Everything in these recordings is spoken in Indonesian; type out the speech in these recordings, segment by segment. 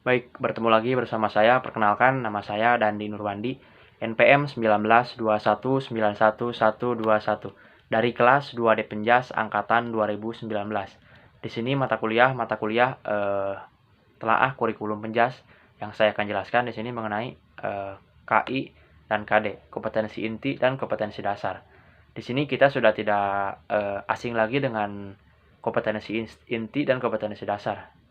Baik, bertemu lagi bersama saya. Perkenalkan, nama saya Dandi Nurwandi, NPM 1921911121 dari kelas 2D Penjas angkatan 2019. Di sini mata kuliah telaah kurikulum Penjas yang saya akan jelaskan di sini mengenai KI dan KD, kompetensi inti dan kompetensi dasar. Di sini kita sudah tidak asing lagi dengan kompetensi inti dan kompetensi dasar.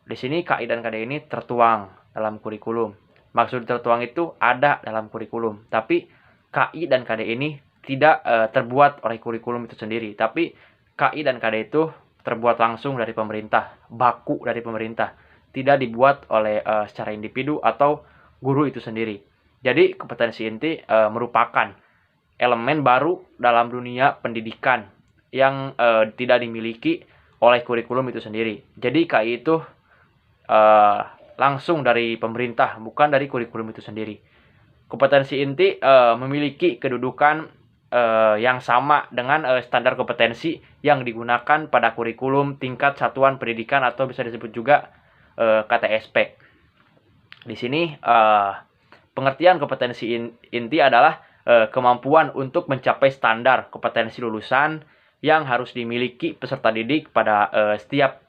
Di sini KI dan KD ini tertuang dalam kurikulum. Maksud tertuang itu ada dalam kurikulum, tapi KI dan KD ini tidak terbuat oleh kurikulum itu sendiri, tapi KI dan KD itu terbuat langsung dari pemerintah, baku dari pemerintah, tidak dibuat oleh secara individu atau guru itu sendiri. Jadi kompetensi inti merupakan elemen baru dalam dunia pendidikan yang tidak dimiliki oleh kurikulum itu sendiri. Jadi KI itu langsung dari pemerintah, bukan dari kurikulum itu sendiri. Kompetensi inti memiliki kedudukan yang sama dengan standar kompetensi yang digunakan pada kurikulum tingkat satuan pendidikan atau bisa disebut juga KTSP. Di sini pengertian kompetensi inti adalah kemampuan untuk mencapai standar kompetensi lulusan yang harus dimiliki peserta didik pada setiap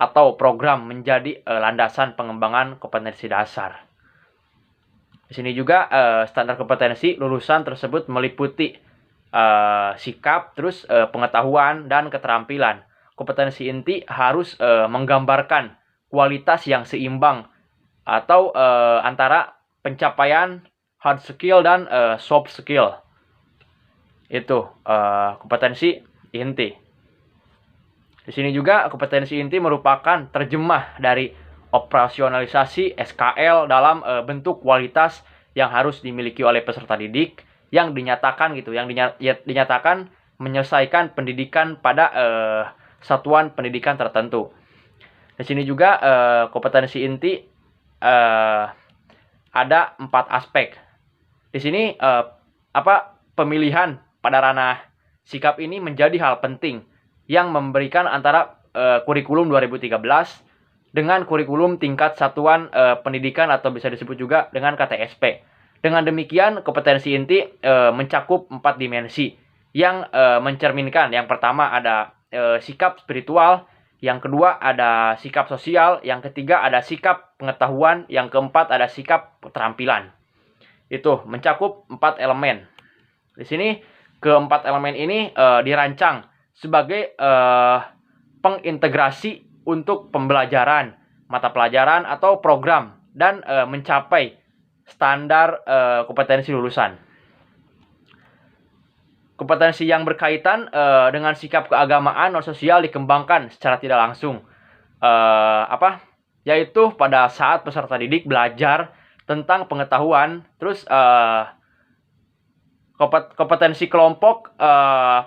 atau program menjadi landasan pengembangan kompetensi dasar. Di sini juga standar kompetensi lulusan tersebut meliputi sikap, terus pengetahuan dan keterampilan. Kompetensi inti harus menggambarkan kualitas yang seimbang atau antara pencapaian hard skill dan soft skill. Itu kompetensi inti. Di sini juga kompetensi inti merupakan terjemah dari operasionalisasi SKL dalam bentuk kualitas yang harus dimiliki oleh peserta didik yang dinyatakan dinyatakan menyelesaikan pendidikan pada satuan pendidikan tertentu. Di sini juga kompetensi inti ada 4 aspek. Di sini pemilihan pada ranah sikap ini menjadi hal penting yang memberikan antara kurikulum 2013 dengan kurikulum tingkat satuan pendidikan atau bisa disebut juga dengan KTSP. Dengan demikian, kompetensi inti mencakup 4 dimensi yang mencerminkan. Yang pertama ada sikap spiritual, yang kedua ada sikap sosial, yang ketiga ada sikap pengetahuan, yang keempat ada sikap keterampilan. Itu mencakup 4 elemen. Di sini keempat elemen ini dirancang sebagai pengintegrasi untuk pembelajaran, mata pelajaran atau program dan mencapai standar kompetensi lulusan. Kompetensi yang berkaitan dengan sikap keagamaan non sosial dikembangkan secara tidak langsung. Yaitu pada saat peserta didik belajar tentang pengetahuan, terus kompetensi kelompok,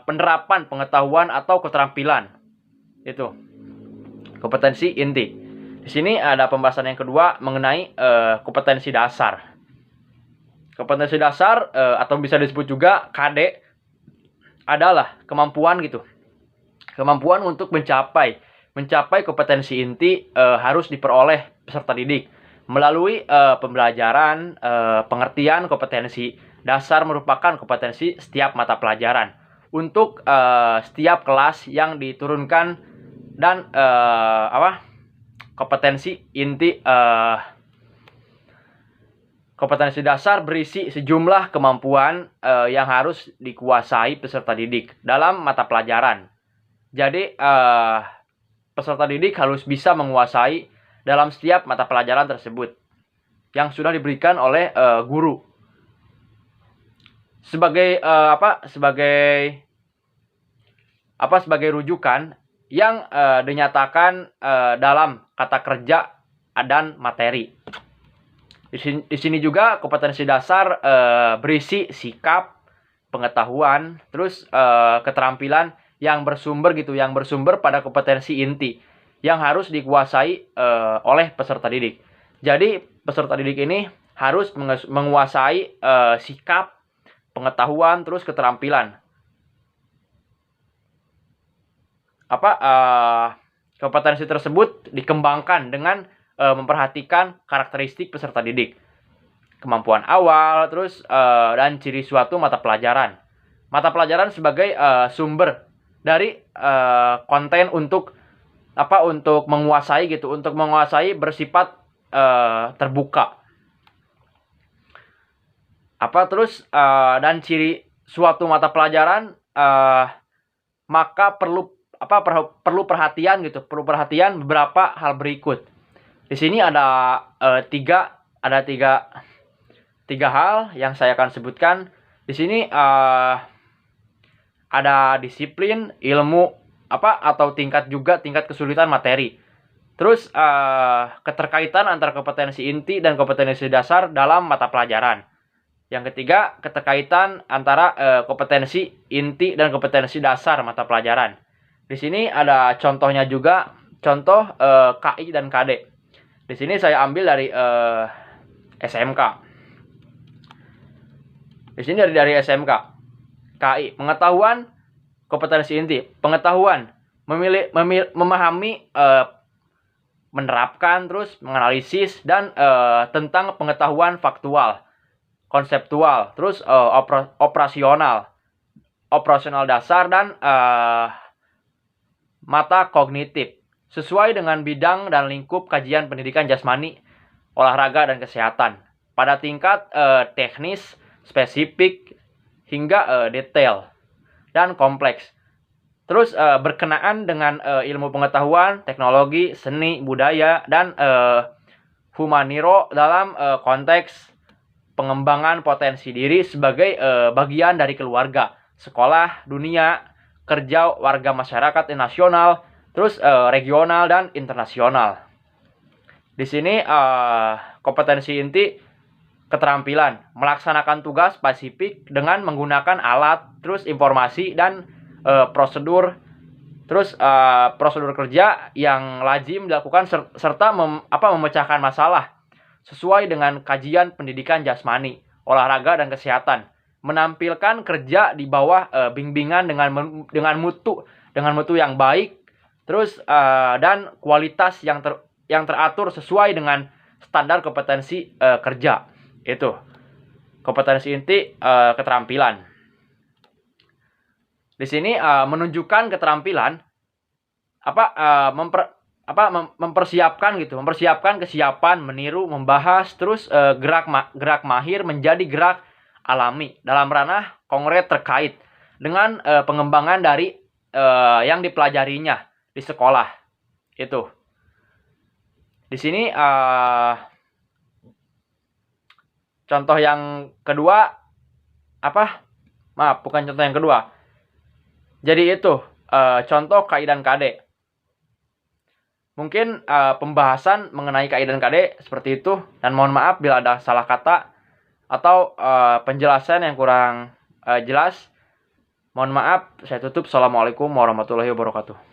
penerapan pengetahuan atau keterampilan. Itu kompetensi inti. Di sini ada pembahasan yang kedua mengenai kompetensi dasar. Kompetensi dasar atau bisa disebut juga KD adalah kemampuan Kemampuan untuk mencapai kompetensi inti harus diperoleh peserta didik melalui pembelajaran. Pengertian kompetensi dasar merupakan kompetensi setiap mata pelajaran untuk setiap kelas yang diturunkan dan kompetensi inti kompetensi dasar berisi sejumlah kemampuan yang harus dikuasai peserta didik dalam mata pelajaran. Jadi peserta didik harus bisa menguasai dalam setiap mata pelajaran tersebut yang sudah diberikan oleh guru. Sebagai rujukan yang dinyatakan dalam kata kerja dan materi. Di sini juga kompetensi dasar berisi sikap, pengetahuan, terus keterampilan yang bersumber pada kompetensi inti yang harus dikuasai oleh peserta didik. Jadi peserta didik ini harus menguasai sikap, pengetahuan, terus keterampilan. Kompetensi tersebut dikembangkan dengan memperhatikan karakteristik peserta didik, kemampuan awal, terus dan ciri suatu mata pelajaran. Mata pelajaran sebagai sumber dari konten untuk menguasai gitu, untuk menguasai bersifat terbuka. Dan ciri suatu mata pelajaran maka perlu perhatian gitu, perlu perhatian beberapa hal berikut. Di sini ada tiga hal yang saya akan sebutkan. Di sini ada disiplin, ilmu atau tingkat kesulitan materi. Terus keterkaitan antara kompetensi inti dan kompetensi dasar dalam mata pelajaran. Yang ketiga, keterkaitan antara kompetensi inti dan kompetensi dasar mata pelajaran. Di sini ada contohnya juga, contoh KI dan KD. Di sini saya ambil dari SMK. Di sini dari SMK. KI, pengetahuan, kompetensi inti. Pengetahuan, memahami, menerapkan, terus menganalisis, dan tentang pengetahuan faktual, konseptual, terus operasional dasar, dan mata kognitif, sesuai dengan bidang dan lingkup kajian pendidikan jasmani, olahraga, dan kesehatan, pada tingkat teknis, spesifik, hingga detail dan kompleks. Terus berkenaan dengan ilmu pengetahuan, teknologi, seni, budaya, dan humaniro dalam konteks pengembangan potensi diri sebagai bagian dari keluarga, sekolah, dunia, kerja, warga masyarakat nasional, terus regional dan internasional. Di sini kompetensi inti, keterampilan melaksanakan tugas spesifik dengan menggunakan alat, terus informasi, dan prosedur, terus prosedur kerja yang lazim dilakukan, serta memecahkan masalah sesuai dengan kajian pendidikan jasmani, olahraga, dan kesehatan, menampilkan kerja di bawah bimbingan dengan mutu yang baik, terus dan kualitas yang teratur sesuai dengan standar kompetensi kerja. Itu kompetensi inti, keterampilan. Di sini menunjukkan keterampilan mempersiapkan kesiapan meniru, membahas, terus gerak mahir menjadi gerak alami dalam ranah konkret terkait dengan pengembangan dari yang dipelajarinya di sekolah. Itu. Di sini contoh yang kedua bukan contoh yang kedua. Jadi itu contoh KI dan KD. Mungkin pembahasan mengenai KI dan KD seperti itu, dan mohon maaf bila ada salah kata atau penjelasan yang kurang jelas. Mohon maaf, saya tutup. Assalamualaikum warahmatullahi wabarakatuh.